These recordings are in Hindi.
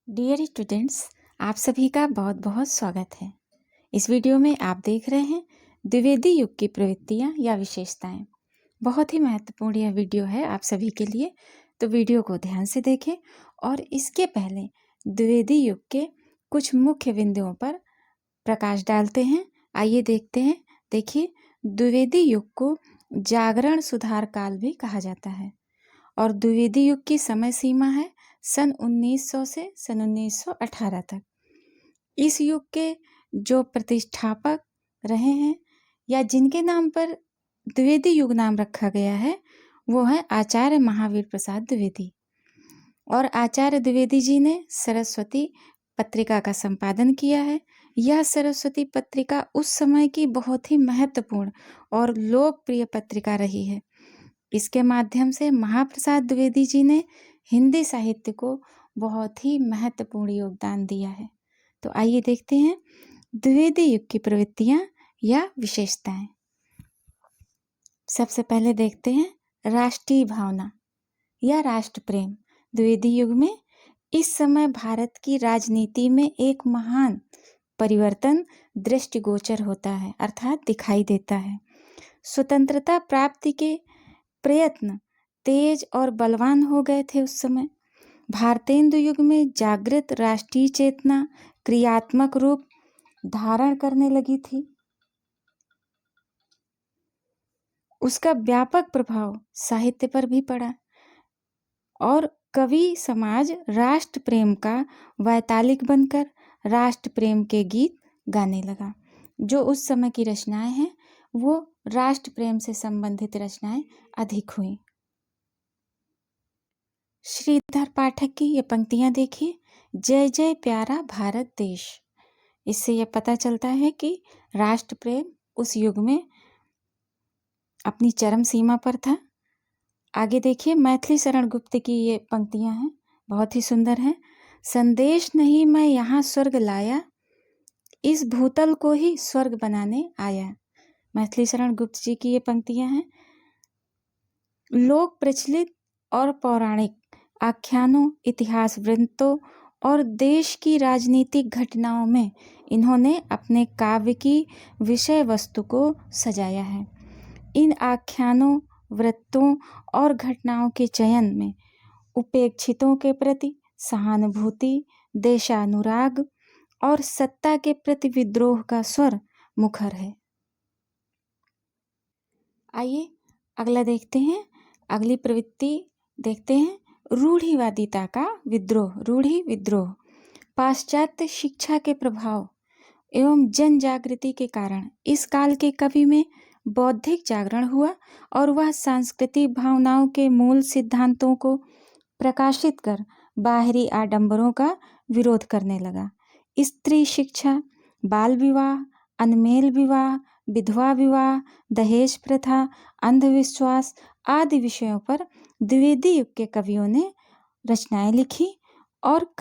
डियर स्टूडेंट्स, आप सभी का बहुत बहुत स्वागत है। इस वीडियो में आप देख रहे हैं द्विवेदी युग की प्रवृत्तियां या विशेषताएं। बहुत ही महत्वपूर्ण यह वीडियो है आप सभी के लिए, तो वीडियो को ध्यान से देखें। और इसके पहले द्विवेदी युग के कुछ मुख्य बिंदुओं पर प्रकाश डालते हैं। आइए देखते हैं। देखिए, द्विवेदी युग को जागरण सुधार काल भी कहा जाता है और द्विवेदी युग की समय सीमा है सन 1900 से सन 1918 तक। इस युग के जो प्रतिष्ठापक रहे हैं या जिनके नाम पर द्विवेदी युग नाम रखा गया है, वो है आचार्य महावीर प्रसाद द्विवेदी। और आचार्य द्विवेदी जी ने सरस्वती पत्रिका का संपादन किया है। यह सरस्वती पत्रिका उस समय की बहुत ही महत्वपूर्ण और लोकप्रिय पत्रिका रही है। इसके माध्यम से महाप्रसाद द्विवेदी जी ने हिंदी साहित्य को बहुत ही महत्वपूर्ण योगदान दिया है। तो आइए देखते हैं द्विवेदी युग की प्रवृत्तियां या विशेषताएं। सबसे पहले देखते हैं राष्ट्रीय भावना या राष्ट्र प्रेम। द्विवेदी युग में इस समय भारत की राजनीति में एक महान परिवर्तन दृष्टिगोचर होता है, अर्थात दिखाई देता है। स्वतंत्रता प्राप्ति के प्रयत्न तेज और बलवान हो गए थे उस समय। भारतेंदु युग में जागृत राष्ट्रीय चेतना क्रियात्मक रूप धारण करने लगी थी। उसका व्यापक प्रभाव साहित्य पर भी पड़ा और कवि समाज राष्ट्र प्रेम का वैतालिक बनकर राष्ट्र प्रेम के गीत गाने लगा। जो उस समय की रचनाएं हैं वो राष्ट्र प्रेम से संबंधित रचनाएं अधिक हुई। श्रीधर पाठक की ये पंक्तियां देखिए, जय जय प्यारा भारत देश। इससे यह पता चलता है कि राष्ट्र प्रेम उस युग में अपनी चरम सीमा पर था। आगे देखिए, मैथिली शरण गुप्त की ये पंक्तियां हैं, बहुत ही सुंदर हैं। संदेश नहीं मैं यहाँ स्वर्ग लाया, इस भूतल को ही स्वर्ग बनाने आया। मैथिली शरण गुप्त जी की ये पंक्तियां हैं। लोक प्रचलित और पौराणिक आख्यानों, इतिहास वृत्तों और देश की राजनीतिक घटनाओं में इन्होंने अपने काव्य की विषय वस्तु को सजाया है। इन आख्यानों, वृत्तों और घटनाओं के चयन में उपेक्षितों के प्रति सहानुभूति, देशानुराग और सत्ता के प्रति विद्रोह का स्वर मुखर है। आइए अगला देखते हैं। अगली प्रवृत्ति देखते हैं, रूढ़िवादिता का विद्रोह। रूढ़ि विद्रोह पाश्चात्य शिक्षा के प्रभाव एवं जन जागृति के कारण इस काल के कवि में बौद्धिक जागरण हुआ और वह सांस्कृतिक भावनाओं के मूल सिद्धांतों को प्रकाशित कर बाहरी आडंबरों का विरोध करने लगा। स्त्री शिक्षा, बाल विवाह, अनमेल विवाह, विधवा विवाह, दहेज प्रथा, अंधविश्वास आदि विषयों पर द्विवेदी युग के कवियों ने रचनाएं लिखी और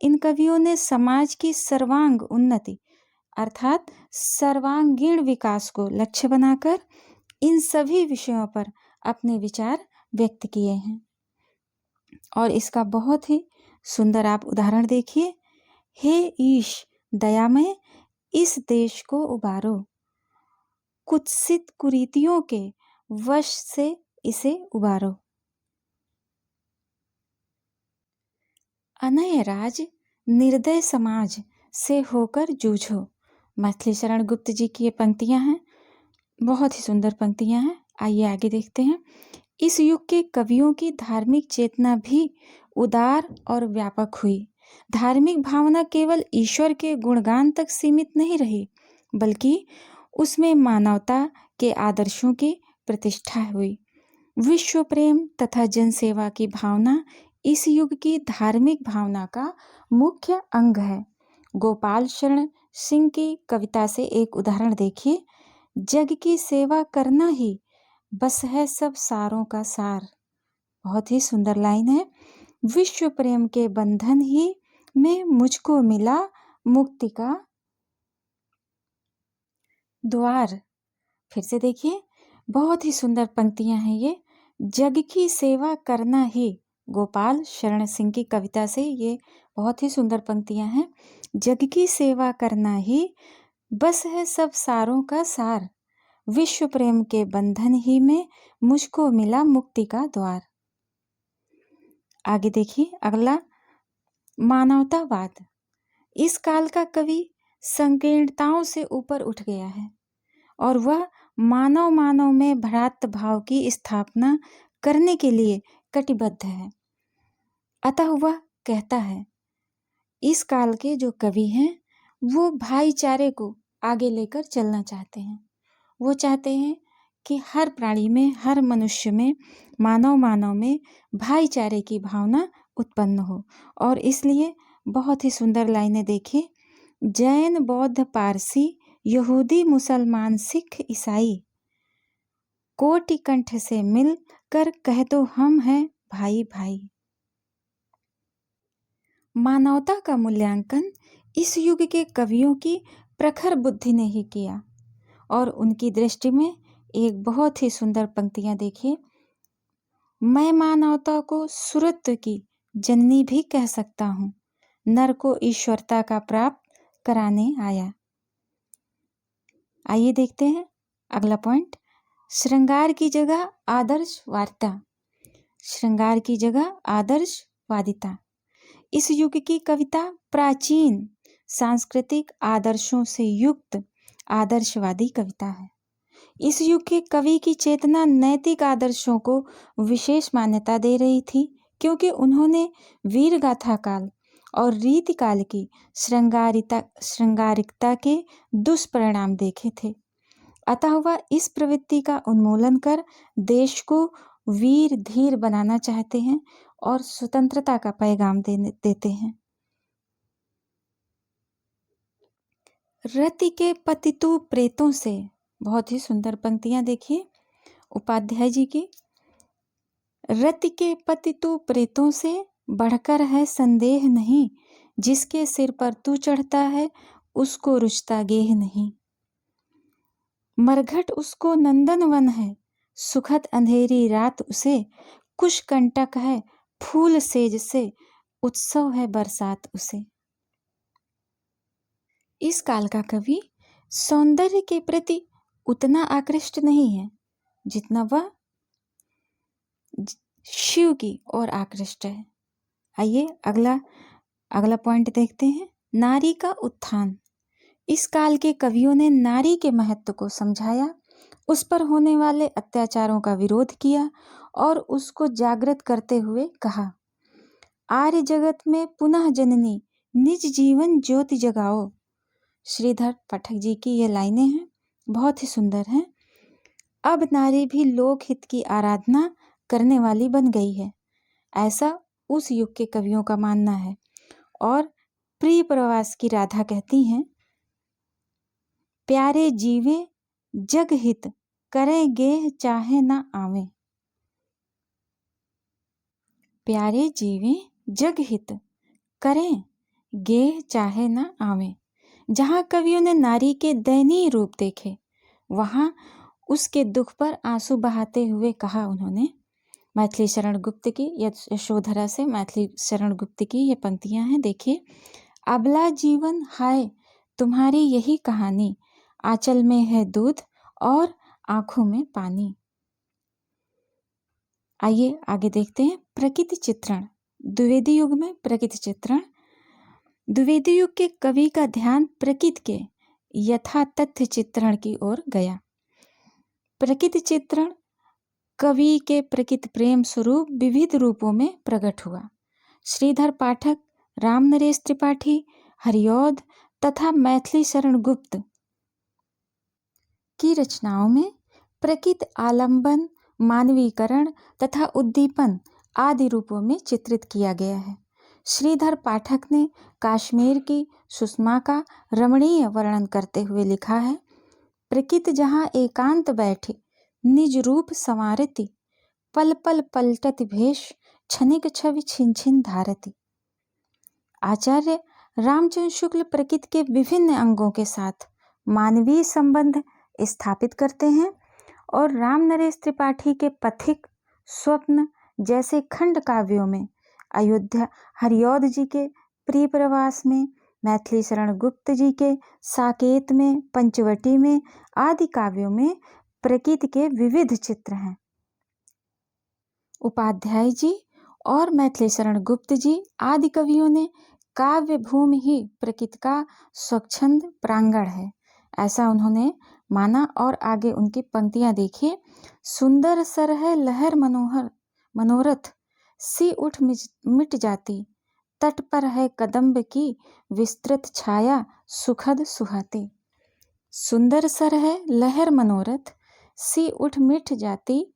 इन कवियों ने समाज की सर्वांग उन्नति अर्थात सर्वांगीण विकास को लक्ष्य बनाकर इन सभी विषयों पर अपने विचार व्यक्त किए हैं। और इसका बहुत ही सुंदर आप उदाहरण देखिए, हे ईश दयामय इस देश को उबारो, कुत्सित कुरीतियों के वश से इसे उबारो। अनय राज निर्दय समाज से होकर जूझो। मैथिली शरण गुप्त जी की ये पंक्तियां हैं, बहुत ही सुंदर पंक्तियां हैं। आइए आगे देखते हैं। इस युग के कवियों की धार्मिक चेतना भी उदार और व्यापक हुई। धार्मिक भावना केवल ईश्वर के गुणगान तक सीमित नहीं रही, बल्कि उसमें मानवता के आदर्शों की प्रतिष्ठा हुई। विश्व प्रेम तथा जनसेवा की भावना इस युग की धार्मिक भावना का मुख्य अंग है। गोपाल शरण सिंह की कविता से एक उदाहरण देखिए, जग की सेवा करना ही बस है सब सारों का सार। बहुत ही सुंदर लाइन है। विश्व प्रेम के बंधन ही में मुझको मिला मुक्ति का द्वार। फिर से देखिए, बहुत ही सुंदर पंक्तियां हैं ये। जग की सेवा करना ही गोपाल शरण सिंह की कविता से ये बहुत ही सुंदर पंक्तियां हैं। जग की सेवा करना ही बस है सब सारों का सार, विश्व प्रेम के बंधन ही में मुझको मिला मुक्ति का द्वार। आगे देखिए अगला, मानवतावाद। इस काल का कवि संकीर्णताओं से ऊपर उठ गया है और वह मानव में भ्रातृ भाव की स्थापना करने के लिए कटिबद्ध है। अतः वह कहता है, इस काल के जो कवि हैं वो भाईचारे को आगे लेकर चलना चाहते हैं। वो चाहते हैं कि हर प्राणी में, हर मनुष्य में, मानव में भाईचारे की भावना उत्पन्न हो। और इसलिए बहुत ही सुंदर लाइनें देखिए, जैन बौद्ध पारसी यहूदी मुसलमान सिख ईसाई कोटि कंठ से मिल कर कह दो हम हैं भाई भाई। मानवता का मूल्यांकन इस युग के कवियों की प्रखर बुद्धि ने ही किया और उनकी दृष्टि में एक बहुत ही सुंदर पंक्तियां देखिए, मैं मानवता को सुरत्व की जननी भी कह सकता हूँ, नर को ईश्वरता का प्राप्त कराने आया। आइए देखते हैं अगला पॉइंट, श्रृंगार की जगह आदर्श वार्ता। श्रृंगार की जगह आदर्शवादिता। इस युग की कविता प्राचीन सांस्कृतिक आदर्शों से युक्त आदर्शवादी कविता है। इस युग के कवि की चेतना नैतिक आदर्शों को विशेष मान्यता दे रही थी, क्योंकि उन्होंने वीर गाथा काल और रीति काल की श्रृंगारिकता के दुष्परिणाम देखे थे। अतः वह इस प्रवृत्ति का उन्मूलन कर देश को वीर धीर बनाना चाहते हैं और स्वतंत्रता का पैगाम देते हैं। रति के पतितु प्रेतों से, बहुत ही सुंदर पंक्तियां देखिए उपाध्याय जी की, रति के पतितु प्रेतों से बढ़कर है संदेह नहीं, जिसके सिर पर तू चढ़ता है उसको रुचता गेह नहीं। मरघट उसको नंदनवन है, सुखद अंधेरी रात उसे, कुश कंटक है फूल सेज से, उत्सव है बरसात उसे। इस काल का कवि सौंदर्य के प्रति उतना आकृष्ट नहीं है जितना वह शिव की ओर आकृष्ट है। आइए अगला पॉइंट देखते हैं, नारी का उत्थान। इस काल के कवियों ने नारी के महत्व को समझाया, उस पर होने वाले अत्याचारों का विरोध किया और उसको जागृत करते हुए कहा, आर्य जगत में पुनः जननी निज जीवन ज्योति जगाओ। श्रीधर पाठक जी की ये लाइनें हैं, बहुत ही सुंदर हैं। अब नारी भी लोकहित की आराधना करने वाली बन गई है, ऐसा उस युग के कवियों का मानना है। और प्रिय प्रवास की राधा कहती हैं, प्यारे जीवे जग हित करें गेह चाहे ना आवे। प्यारे जीवे जग हित करें गेह चाहे ना आवे। जहाँ कवियों ने नारी के दयनीय रूप देखे, वहाँ उसके दुख पर आंसू बहाते हुए कहा उन्होंने। मैथिली शरण गुप्त की, यशोधरा से मैथिली शरण गुप्त की ये पंक्तियां हैं, देखिए, अबला जीवन हाय तुम्हारी यही कहानी, आंचल में है दूध और आंखों में पानी। आइए आगे देखते हैं, प्रकृति चित्रण। द्विवेदी युग में प्रकृति चित्रण। द्विवेदी युग के कवि का ध्यान प्रकृति के यथातथ्य चित्रण की ओर गया। प्रकृति चित्रण कवि के प्रकृति प्रेम स्वरूप विविध रूपों में प्रकट हुआ। श्रीधर पाठक, राम नरेश त्रिपाठी, हरिऔध तथा मैथिली शरण गुप्त की रचनाओं में प्रकृति आलंबन, मानवीकरण तथा उद्दीपन आदि रूपों में चित्रित किया गया है। श्रीधर पाठक ने कश्मीर की सुषमा का रमणीय वर्णन करते हुए लिखा है, प्रकृति जहाँ एकांत बैठी निज रूप संवारती, पल पल पलटति भेष क्षणिक छवि छिन छिन धारती। आचार्य रामचंद्र शुक्ल प्रकृति के विभिन्न अंगों के साथ मानवीय संबंध स्थापित करते हैं और राम नरेश त्रिपाठी के पथिक, स्वप्न, जैसे खंड काव्यों में अयोध्या हरिऔध जी के प्रिय प्रवास में, मैथिली शरण गुप्त जी के साकेत में, पंचवटी में आदि काव्यों में प्रकृति के विविध चित्र हैं। उपाध्याय जी और मैथिली शरण गुप्त जी आदि कवियों ने काव्य भूमि ही प्रकृति का स्वच्छंद प्रांगण है, ऐसा उन्होंने माना। और आगे उनकी पंक्तियां देखिए। सुंदर सर है लहर मनोरथ, सी उठ मिट जाती, तट पर है कदम्ब की विस्तृत छाया सुखद सुहाती। सुंदर सर है लहर मनोरथ, सी उठ मिट जाती,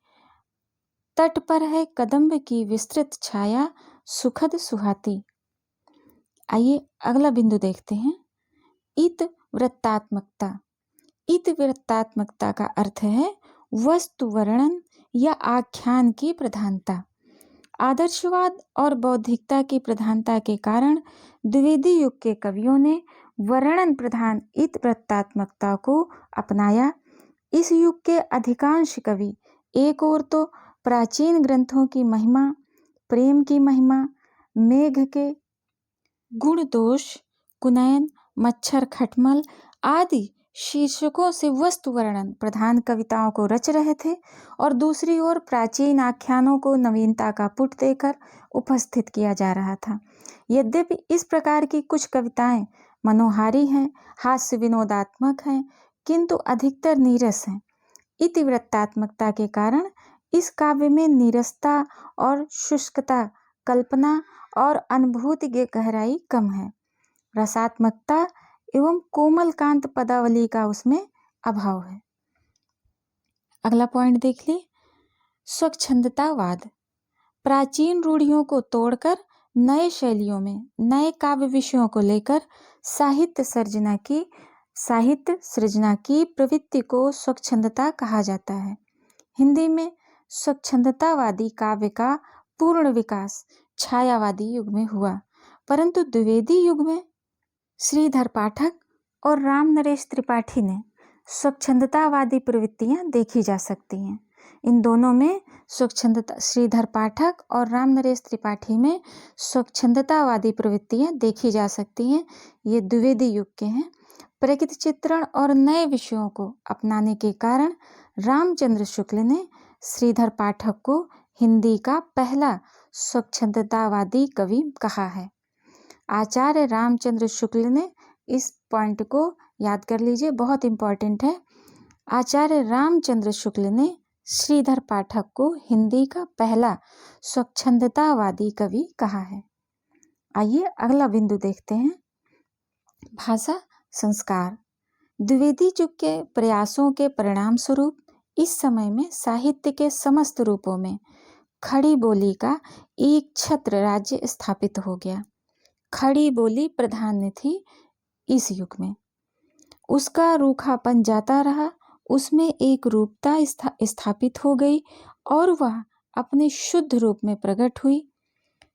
तट पर है कदम्ब की विस्तृत छाया सुखद सुहाती। आइए अगला बिंदु देखते हैं। इत वृत्तात्मकता। इत वृत्तात्मकता का अर्थ है वस्तु वर्णन या आख्यान की प्रधानता। आदर्शवाद और बौद्धिकता की प्रधानता के कारण द्विवेदी युग के कवियों ने वर्णन प्रधान इत वृत्तात्मकता को अपनाया। इस युग के अधिकांश कवि एक ओर तो प्राचीन ग्रंथों की महिमा, प्रेम की महिमा, मेघ के गुण दोष, कुनयन, मच्छर खटमल आदि शीर्षकों से वस्तु वर्णन प्रधान कविताओं को रच रहे थे, और दूसरी ओर प्राचीन आख्यानों को नवीनता का पुट देकर उपस्थित किया जा रहा था। यद्यपि इस प्रकार की कुछ कविताएं मनोहारी हैं, हास्य विनोदात्मक हैं, किंतु अधिकतर नीरस हैं। इतिवृत्तात्मकता के कारण इस काव्य में नीरसता और शुष्कता, कल्पना और अनुभूति की गहराई कम है। रसात्मकता एवं कोमल कांत पदावली का उसमें अभाव है। अगला पॉइंट देख ली। स्वच्छंदतावाद। प्राचीन रूढ़ियों को तोड़कर नए शैलियों में नए काव्य विषयों को लेकर साहित्य सृजना की प्रवृत्ति को स्वच्छंदता कहा जाता है। हिंदी में स्वच्छंदतावादी काव्य का पूर्ण विकास छायावादी युग में हुआ, परंतु द्विवेदी युग में श्रीधर पाठक और राम नरेश त्रिपाठी ने स्वच्छंदतावादी प्रवृत्तियां देखी जा सकती हैं। इन दोनों में स्वच्छंदता, श्रीधर पाठक और राम नरेश त्रिपाठी में स्वच्छंदतावादी प्रवृत्तियां देखी जा सकती हैं। ये द्विवेदी युग के हैं। प्रकृति चित्रण और नए विषयों को अपनाने के कारण रामचंद्र शुक्ल ने श्रीधर पाठक को हिंदी का पहला स्वच्छंदतावादी कवि कहा है। आचार्य रामचंद्र शुक्ल ने, इस पॉइंट को याद कर लीजिए, बहुत इंपॉर्टेंट है। आचार्य रामचंद्र शुक्ल ने श्रीधर पाठक को हिंदी का पहला स्वच्छंदतावादी कवि कहा है। आइए अगला बिंदु देखते हैं। भाषा संस्कार। द्विवेदी युग के प्रयासों के परिणाम स्वरूप इस समय में साहित्य के समस्त रूपों में खड़ी बोली का एक छत्र राज्य स्थापित हो गया। खड़ी बोली प्राधान्य थी इस युग में। उसका रूखापन जाता रहा, उसमें एक रूपता स्थापित हो गई और वह अपने शुद्ध रूप में प्रकट हुई।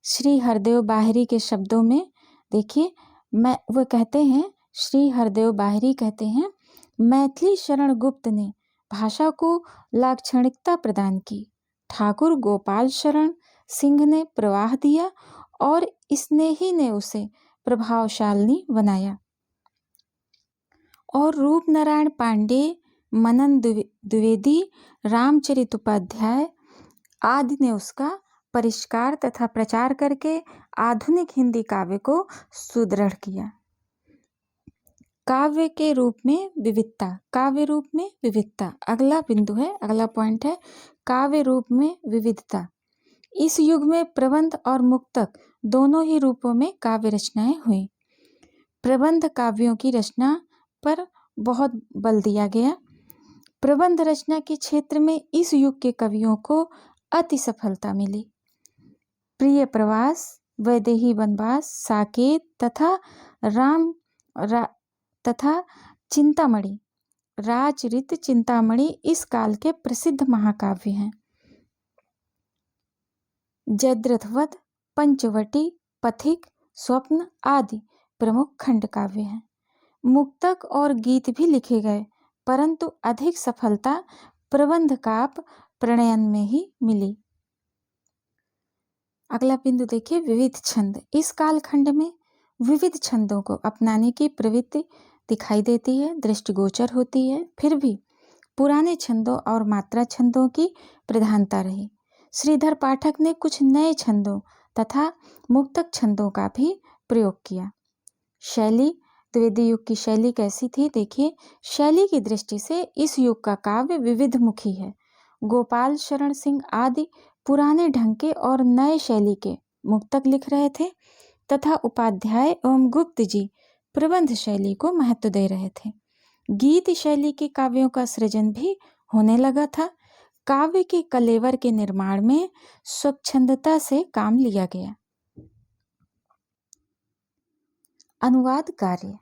श्री हरदेव बाहरी के शब्दों में देखिए, वो कहते हैं, श्री हरदेव बाहरी कहते हैं, मैथिली शरण गुप्त ने भाषा को लाक्षणिकता प्रदान की, ठाकुर गोपाल शरण सिंह ने प्रवाह दिया और स्नेही ने उसे प्रभावशाली बनाया, और रूप नारायण पांडे, मनन द्विवेदी, रामचरित उपाध्याय आदि ने उसका परिष्कार तथा प्रचार करके आधुनिक हिंदी काव्य को सुदृढ़ किया। काव्य के रूप में विविधता। काव्य रूप में विविधता अगला बिंदु है, अगला पॉइंट है, काव्य रूप में विविधता। इस युग में प्रबंध और मुक्तक दोनों ही रूपों में काव्य रचनाएं हुई। प्रबंध काव्यों की रचना पर बहुत बल दिया गया। प्रबंध रचना के क्षेत्र में इस युग के कवियों को अति सफलता मिली। प्रिय प्रवास, वैदेही वनवास, साकेत तथा चिंतामणि, राजऋत चिंतामणि इस काल के प्रसिद्ध महाकाव्य हैं। जयद्रथवध, पंचवटी, पथिक, स्वप्न आदि प्रमुख खंड काव्य हैं। मुक्तक और गीत भी लिखे गए, परंतु अधिक सफलता प्रबंध काव्य प्रणयन में ही मिली। अगला बिंदु देखिए, विविध छंद। इस कालखंड में विविध छंदों को अपनाने की प्रवृत्ति दिखाई देती है, दृष्टिगोचर होती है। फिर भी पुराने छंदों और मात्रा छंदों की प्रधानता रही। श्रीधर पाठक ने कुछ नए छंदों तथा मुक्तक छंदों का भी प्रयोग किया। शैली, द्विवेदी युग की शैली कैसी थी? देखिए, शैली की दृष्टि से इस युग का काव्य विविधमुखी है। गोपाल शरण सिंह आदि पुराने ढंग के और नए शैली के मुक्तक लिख रहे थे तथा उपाध्याय एवं गुप्त जी प्रबंध शैली को महत्व दे रहे थे। गीत शैली के काव्यों का सृजन भी होने लगा था। काव्य के कलेवर के निर्माण में स्वच्छंदता से काम लिया गया। अनुवाद कार्य।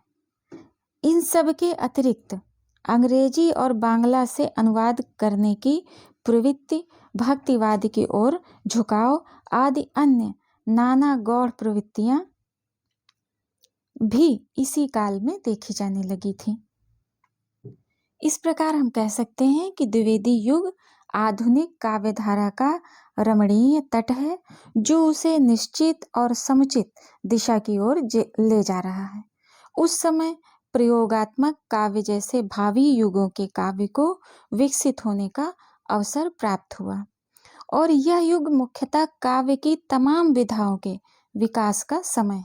इन सब के अतिरिक्त अंग्रेजी और बांग्ला से अनुवाद करने की प्रवृत्ति, भक्तिवाद की ओर झुकाव आदि अन्य नाना गौड़ प्रवृत्तियां भी इसी काल में देखी जाने लगी थी। इस प्रकार हम कह सकते हैं कि द्विवेदी युग आधुनिक काव्यधारा का रमणीय तट है, जो उसे निश्चित और समुचित दिशा की ओर ले जा रहा है। उस समय प्रयोगात्मक काव्य जैसे भावी युगों के काव्य को विकसित होने का अवसर प्राप्त हुआ और यह युग मुख्यतः काव्य की तमाम विधाओं के विकास का समय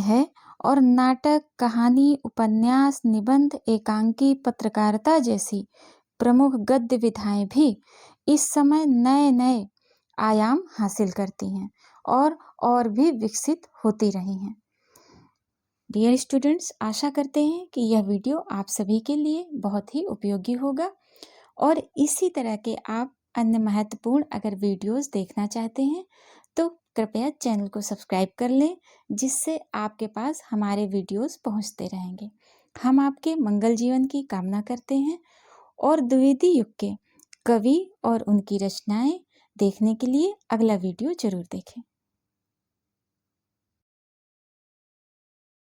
है और नाटक, कहानी, उपन्यास, निबंध, एकांकी, पत्रकारिता जैसी प्रमुख गद्य विधाएं भी इस समय नए नए आयाम हासिल करती हैं और भी विकसित होती रही हैं। डियर स्टूडेंट्स, आशा करते हैं कि यह वीडियो आप सभी के लिए बहुत ही उपयोगी होगा और इसी तरह के आप अन्य महत्वपूर्ण अगर वीडियोस देखना चाहते हैं तो कृपया चैनल को सब्सक्राइब कर लें, जिससे आपके पास हमारे वीडियोस पहुंचते रहेंगे। हम आपके मंगल जीवन की कामना करते हैं और द्विवेदी युग के कवि और उनकी रचनाएं देखने के लिए अगला वीडियो जरूर देखें।